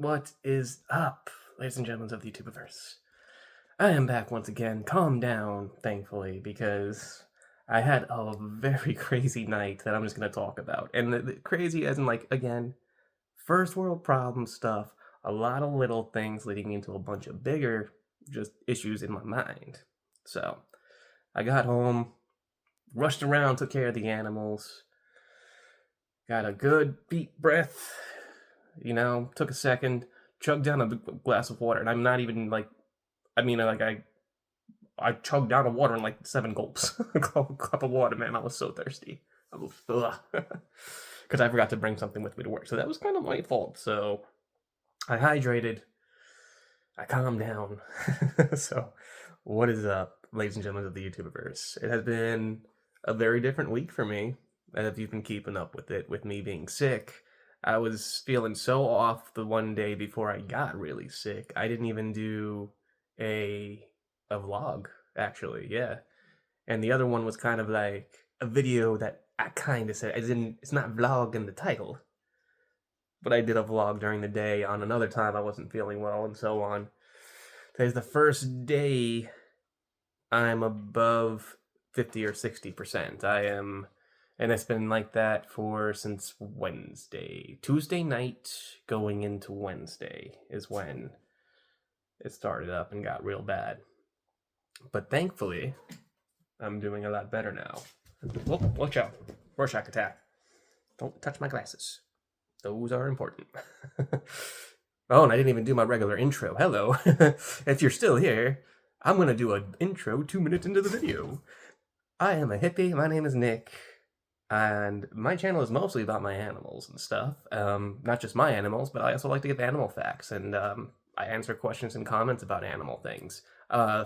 What is up, ladies and gentlemen of the YouTubeverse? I am back once again, calm down, thankfully, because I had a very crazy night that I'm just going to talk about. And the crazy as in, like, again, first world problem stuff, a lot of little things leading me into a bunch of bigger just issues in my mind. So, I got home, rushed around, took care of the animals, got a good deep breath, took a second, chugged down a big glass of water, and I'm not even like, I chugged down the water in like 7 gulps. A cup of water, man. I was so thirsty. I was, because I forgot to bring something with me to work, so that was kind of my fault. So I hydrated, I calmed down. So, what is up, ladies and gentlemen of the YouTubeverse? It has been a very different week for me, if you've been keeping up with it, with me being sick. I was feeling so off the one day before I got really sick. I didn't even do a a vlog, actually, yeah. And the other one was kind of like a video that I kind of said, as in, it's not vlog in the title, but I did a vlog during the day on another time I wasn't feeling well and so on. Today's the first day I'm above 50 or 60%. I am, and it's been like that since Wednesday. Tuesday night going into Wednesday is when it started up and got real bad. But thankfully, I'm doing a lot better now. Oh, watch out. Rorschach attack. Don't touch my glasses. Those are important. Oh, and I didn't even do my regular intro. Hello. If you're still here, I'm going to do an intro 2 minutes into the video. I am a hippie. My name is Nick. And my channel is mostly about my animals and stuff. Not just my animals, but I also like to give animal facts. And I answer questions and comments about animal things.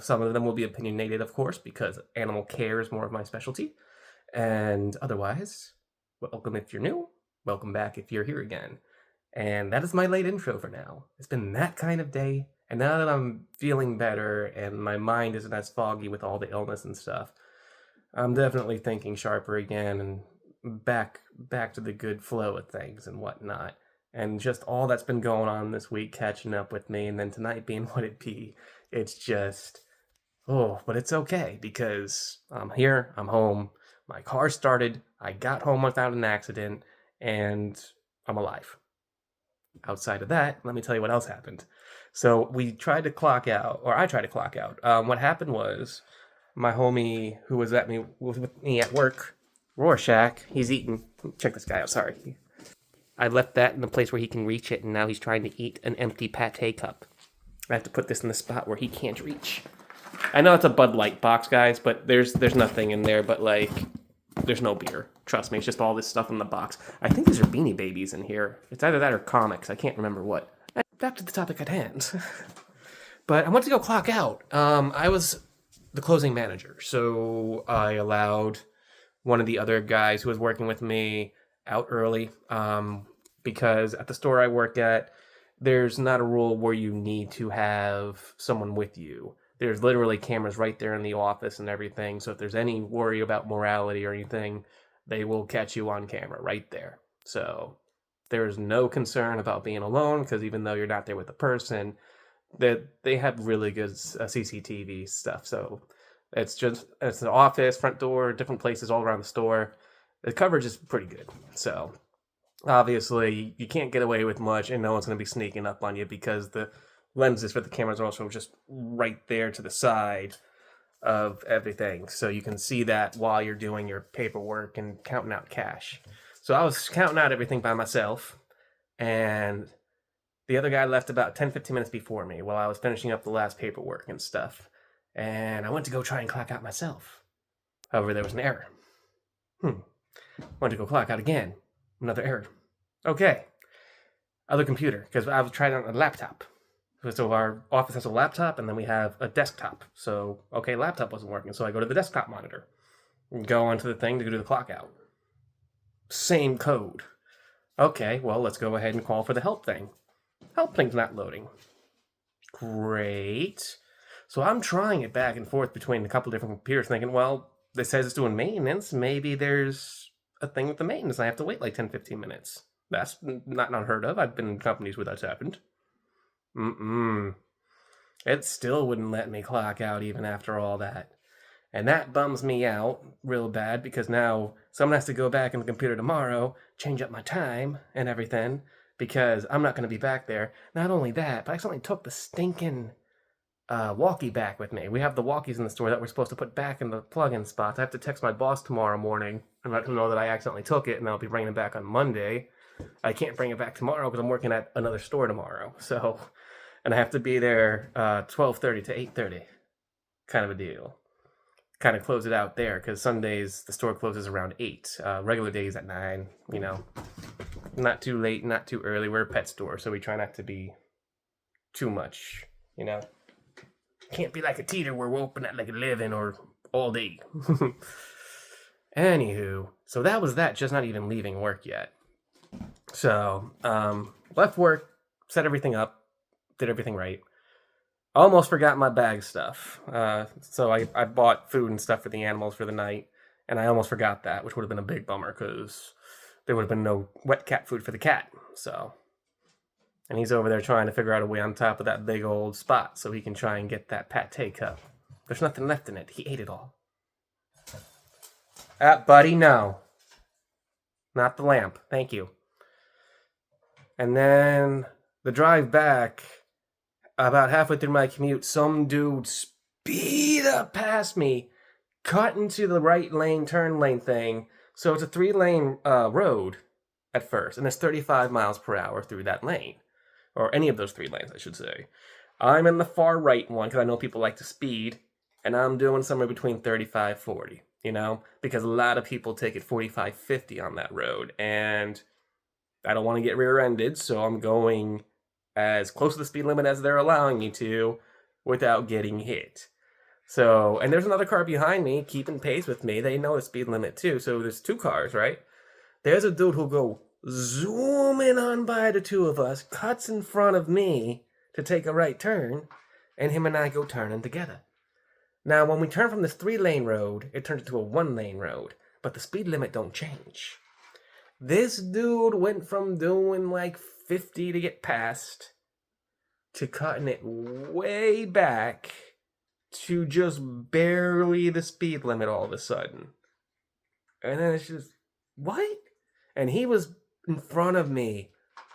Some of them will be opinionated, of course, because animal care is more of my specialty. And otherwise, welcome if you're new. Welcome back if you're here again. And that is my late intro for now. It's been that kind of day. And now that I'm feeling better and my mind isn't as foggy with all the illness and stuff, I'm definitely thinking sharper again and back to the good flow of things and whatnot. And just all that's been going on this week catching up with me, and then tonight being what it be. It's just, but it's okay because I'm here, I'm home, my car started, I got home without an accident, and I'm alive. Outside of that, let me tell you what else happened. So we tried to clock out, or I tried to clock out. What happened was my homie who was with me at work, Rorschach, he's eating. Check this guy out, sorry. I left that in the place where he can reach it, and now he's trying to eat an empty pate cup. I have to put this in the spot where he can't reach. I know it's a Bud Light box, guys, but there's nothing in there but, like, there's no beer. Trust me, it's just all this stuff in the box. I think these are Beanie Babies in here. It's either that or comics. I can't remember what. Back to the topic at hand. But I went to go clock out. I was the closing manager, so I allowed one of the other guys who was working with me out early, because at the store I work at, there's not a rule where you need to have someone with you. There's literally cameras right there in the office and everything, so if there's any worry about morality or anything, they will catch you on camera right there. So there's no concern about being alone, because even though you're not there with a person, they have really good CCTV stuff. So it's an office, front door, different places all around the store. The coverage is pretty good. So obviously you can't get away with much, and no one's going to be sneaking up on you because the lenses for the cameras are also just right there to the side of everything. So you can see that while you're doing your paperwork and counting out cash. So I was counting out everything by myself, and the other guy left about 10-15 minutes before me while I was finishing up the last paperwork and stuff. And I went to go try and clock out myself. However, there was an error. Went to go clock out again. Another error. Okay. Other computer, because I was trying it on a laptop. So our office has a laptop, and then we have a desktop. So, okay, laptop wasn't working, so I go to the desktop monitor. And go onto the thing to do the clock out. Same code. Okay, well, let's go ahead and call for the help thing. Help thing's not loading. Great. So I'm trying it back and forth between a couple different computers, thinking, well, this says it's doing maintenance. Maybe there's a thing with the maintenance. I have to wait like 10-15 minutes. That's not unheard of. I've been in companies where that's happened. Mm-mm. It still wouldn't let me clock out even after all that. And that bums me out real bad because now someone has to go back in the computer tomorrow, change up my time and everything because I'm not going to be back there. Not only that, but I accidentally took the stinking walkie back with me. We have the walkies in the store that we're supposed to put back in the plug-in spots. I have to text my boss tomorrow morning and let him know that I accidentally took it and I'll be bringing it back on Monday. I can't bring it back tomorrow because I'm working at another store tomorrow. So, and I have to be there 12:30 to 8:30, kind of a deal. Kind of close it out there because Sundays the store closes around 8. Regular days at 9. You know, not too late, not too early. We're a pet store, so we try not to be too much. You know, can't be like a teeter where we're open at like 11 or all day. Anywho, so that was that. Just not even leaving work yet. So left work, set everything up, did everything right. Almost forgot my bag stuff. So I bought food and stuff for the animals for the night, and I almost forgot that, which would have been a big bummer because there would have been no wet cat food for the cat. So, and he's over there trying to figure out a way on top of that big old spot so he can try and get that pate cup. There's nothing left in it. He ate it all. Buddy, no. Not the lamp. Thank you. And then the drive back, about halfway through my commute, some dude speed up past me, cut into the right lane, turn lane thing. So it's a 3-lane road at first, and it's 35 miles per hour through that lane. Or any of those 3 lanes, I should say. I'm in the far right one, because I know people like to speed, and I'm doing somewhere between 35, 40, you know? Because a lot of people take it 45, 50 on that road, and I don't want to get rear-ended, so I'm going as close to the speed limit as they're allowing me to without getting hit. So, and there's another car behind me keeping pace with me. They know the speed limit too, so there's 2 cars, right? There's a dude who'll go zooming on by the 2 of us, cuts in front of me to take a right turn, and him and I go turning together. Now, when we turn from this 3-lane road, it turns into a 1-lane road, but the speed limit don't change. This dude went from doing like 50 to get past to cutting it way back to just barely the speed limit all of a sudden. And then it's just, what? And he was in front of me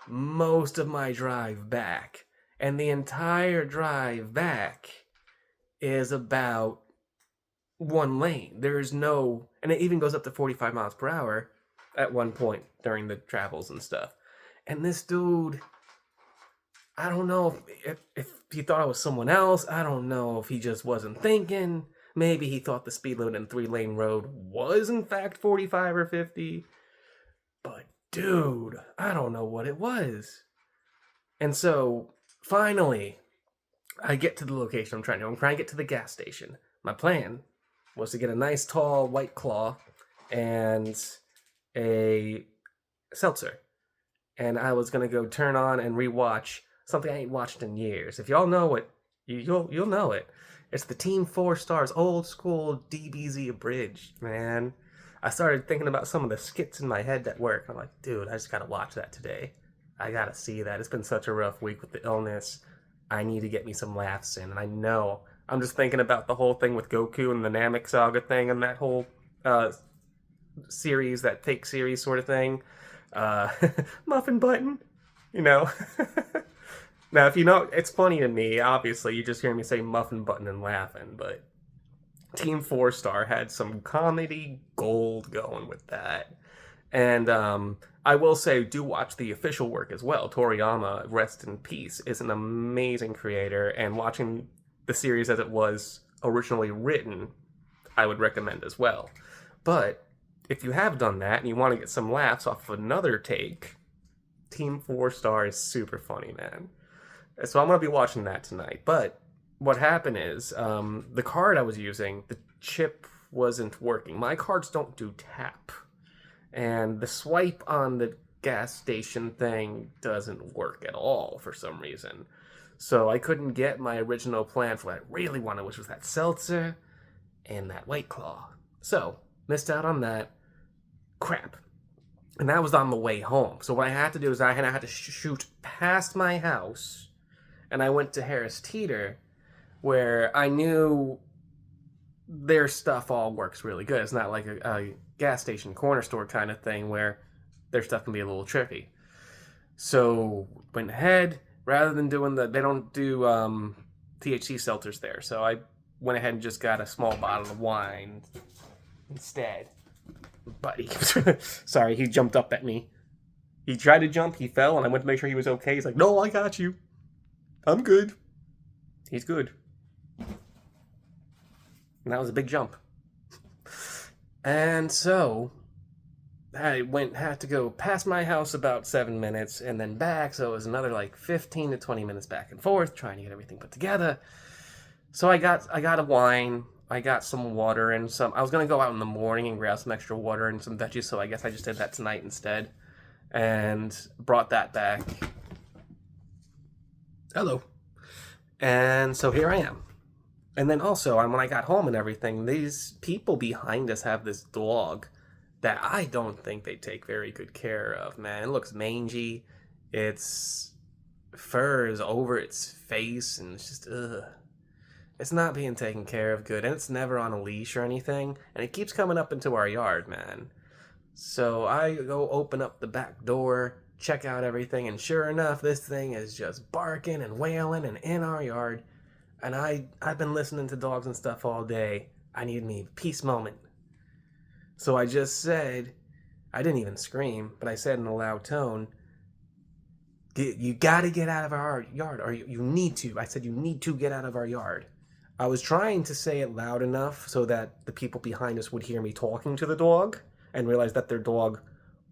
most of my drive back. And the entire drive back is about 1 lane. There's no, and it even goes up to 45 miles per hour at one point during the travels and stuff. And this dude, I don't know if he thought I was someone else. I don't know if he just wasn't thinking. Maybe he thought the speed limit in 3-lane road was in fact 45 or 50. But dude, I don't know what it was. And so finally, I get to the location I'm trying to get to the gas station. My plan was to get a nice tall White Claw and a seltzer. And I was going to go turn on and rewatch something I ain't watched in years. If y'all know it, you'll know it. It's the Team 4 Stars old school DBZ abridged, man. I started thinking about some of the skits in my head at work. I'm like, dude, I just got to watch that today. I got to see that. It's been such a rough week with the illness. I need to get me some laughs in. And I know. I'm just thinking about the whole thing with Goku and the Namek Saga thing and that whole series, that fake series sort of thing. Muffin Button, you know. Now, if you know, it's funny to me. Obviously, you just hear me say Muffin Button and laughing, but Team 4 Star had some comedy gold going with that. And I will say, do watch the official work as well. Toriyama, rest in peace, is an amazing creator, and watching the series as it was originally written, I would recommend as well. But if you have done that and you want to get some laughs off of another take, Team 4 Star is super funny, man. So I'm going to be watching that tonight. But what happened is, the card I was using, the chip wasn't working. My cards don't do tap. And the swipe on the gas station thing doesn't work at all for some reason. So I couldn't get my original plan for what I really wanted, which was that seltzer and that White Claw. So, missed out on that. Crap. And that was on the way home. So what I had to do is I had to shoot past my house and I went to Harris Teeter, where I knew their stuff all works really good. It's not like a gas station corner store kind of thing where their stuff can be a little trippy. So went ahead, rather than doing they don't do THC seltzers there. So I went ahead and just got a small bottle of wine instead. Buddy, sorry, he jumped up at me. He tried to jump, he fell, and I went to make sure he was okay. He's like, no, I got you. I'm good. He's good. And that was a big jump. And so I had to go past my house about 7 minutes and then back, so it was another like 15 to 20 minutes back and forth trying to get everything put together. So I got a wine, I got some water and some. I was gonna go out in the morning and grab some extra water and some veggies, so I guess I just did that tonight instead, and brought that back. Hello. And so here I am. And then also, when I got home and everything, these people behind us have this dog that I don't think they take very good care of, man. It looks mangy. Its fur is over its face, and it's just, ugh. It's not being taken care of good, and it's never on a leash or anything, and it keeps coming up into our yard, man. So I go open up the back door, check out everything, and sure enough, this thing is just barking and wailing and in our yard. And I've been listening to dogs and stuff all day. I need me a peace moment. So I just said, I didn't even scream, but I said in a loud tone, you gotta get out of our yard, or you need to. I said, you need to get out of our yard. I was trying to say it loud enough so that the people behind us would hear me talking to the dog and realize that their dog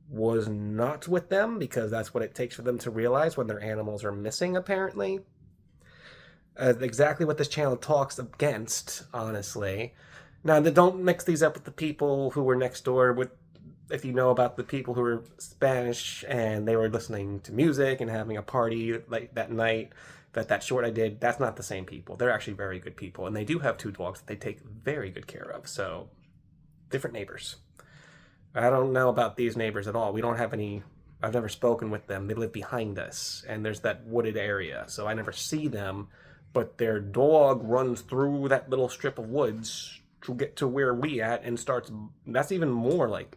was not with them, because that's what it takes for them to realize when their animals are missing, apparently. Exactly what this channel talks against, honestly. Now, don't mix these up with the people who were next door. If you know about the people who were Spanish and they were listening to music and having a party like that night, that short I did, that's not the same people. They're actually very good people, and they do have 2 dogs that they take very good care of. So, different neighbors. I don't know about these neighbors at all. We don't have any. I've never spoken with them. They live behind us, and there's that wooded area, so I never see them. But their dog runs through that little strip of woods to get to where we at and starts. That's even more like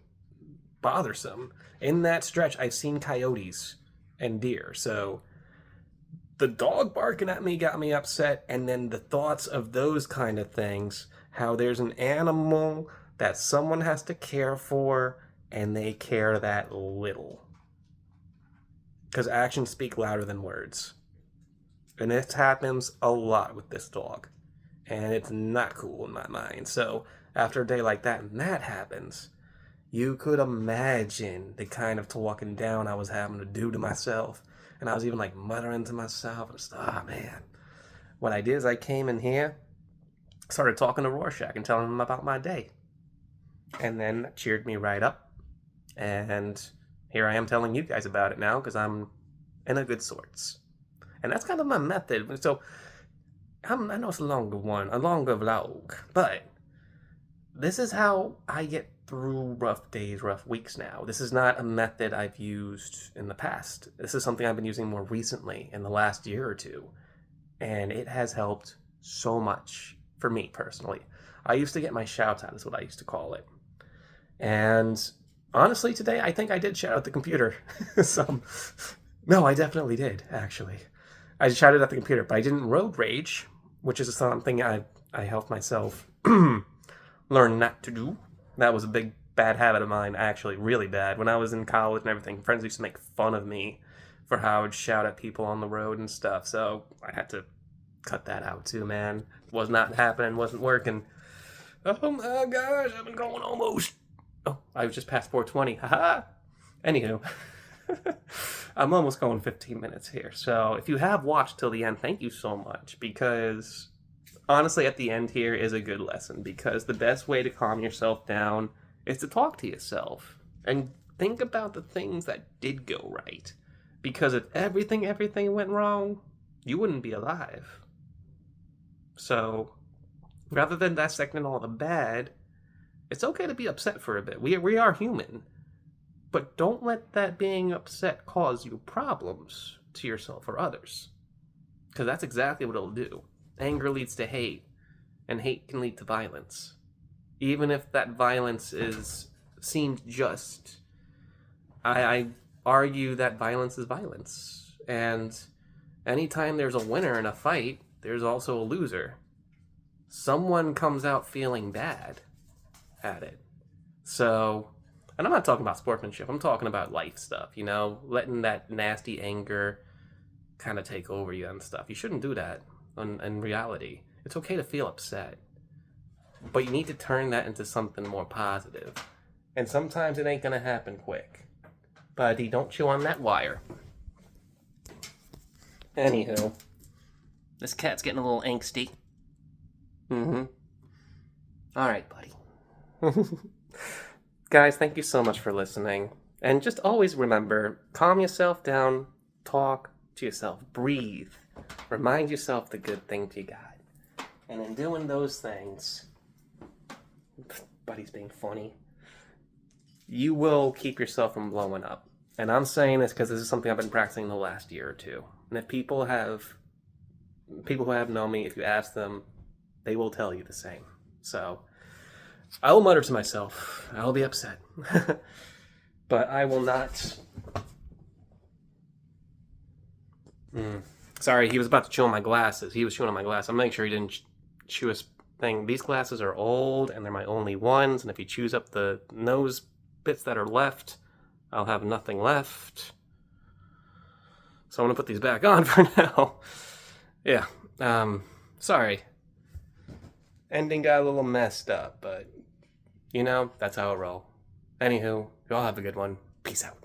bothersome. In that stretch, I've seen coyotes and deer. So the dog barking at me got me upset. And then the thoughts of those kind of things, how there's an animal that someone has to care for and they care that little. Because actions speak louder than words. And this happens a lot with this dog. And it's not cool in my mind. So after a day like that, and that happens, you could imagine the kind of talking down I was having to do to myself. And I was even like muttering to myself. And just, man. What I did is I came in here, started talking to Rorschach and telling him about my day. And then that cheered me right up. And here I am telling you guys about it now because I'm in a good sorts. And that's kind of my method. So, I know it's a longer vlog, but this is how I get through rough days, rough weeks now. This is not a method I've used in the past. This is something I've been using more recently in the last year or two. And it has helped so much for me personally. I used to get my shouts out, is what I used to call it. And honestly, today, I think I did shout out the computer. No, I definitely did, actually. I shouted at the computer, but I didn't road rage, which is something I helped myself learn not to do. That was a big bad habit of mine, actually, really bad. When I was in college and everything, friends used to make fun of me for how I would shout at people on the road and stuff, so I had to cut that out too, man. Was not happening, wasn't working. Oh my gosh, I've been going almost. Oh, I was just past 4:20, haha. Anywho. I'm almost going 15 minutes here. So if you have watched till the end, thank you so much. Because honestly, at the end here is a good lesson. Because the best way to calm yourself down is to talk to yourself. And think about the things that did go right. Because if everything went wrong, you wouldn't be alive. So rather than dissecting all the bad, it's okay to be upset for a bit. We are human. But don't let that being upset cause you problems to yourself or others. Because that's exactly what it'll do. Anger leads to hate, and hate can lead to violence. Even if that violence seemed just, I argue that violence is violence. And anytime there's a winner in a fight, there's also a loser. Someone comes out feeling bad at it. So, and I'm not talking about sportsmanship, I'm talking about life stuff, letting that nasty anger kind of take over you and stuff. You shouldn't do that in reality. It's okay to feel upset, but you need to turn that into something more positive. And sometimes it ain't gonna happen quick. Buddy, don't chew on that wire. Anywho, this cat's getting a little angsty. Alright, buddy. Guys, thank you so much for listening. And just always remember, calm yourself down, talk to yourself, breathe, remind yourself the good things you got. And in doing those things, buddy's being funny, you will keep yourself from blowing up. And I'm saying this because this is something I've been practicing the last year or two. And if people who have known me, if you ask them, they will tell you the same. So I will mutter to myself, I will be upset. But I will not. Sorry, he was about to chew on my glasses. He was chewing on my glasses. I'm making sure he didn't chew his thing. These glasses are old, and they're my only ones. And if he chews up the nose bits that are left, I'll have nothing left. So I'm going to put these back on for now. Yeah, sorry. Ending got a little messed up, but, that's how it roll. Anywho, y'all have a good one. Peace out.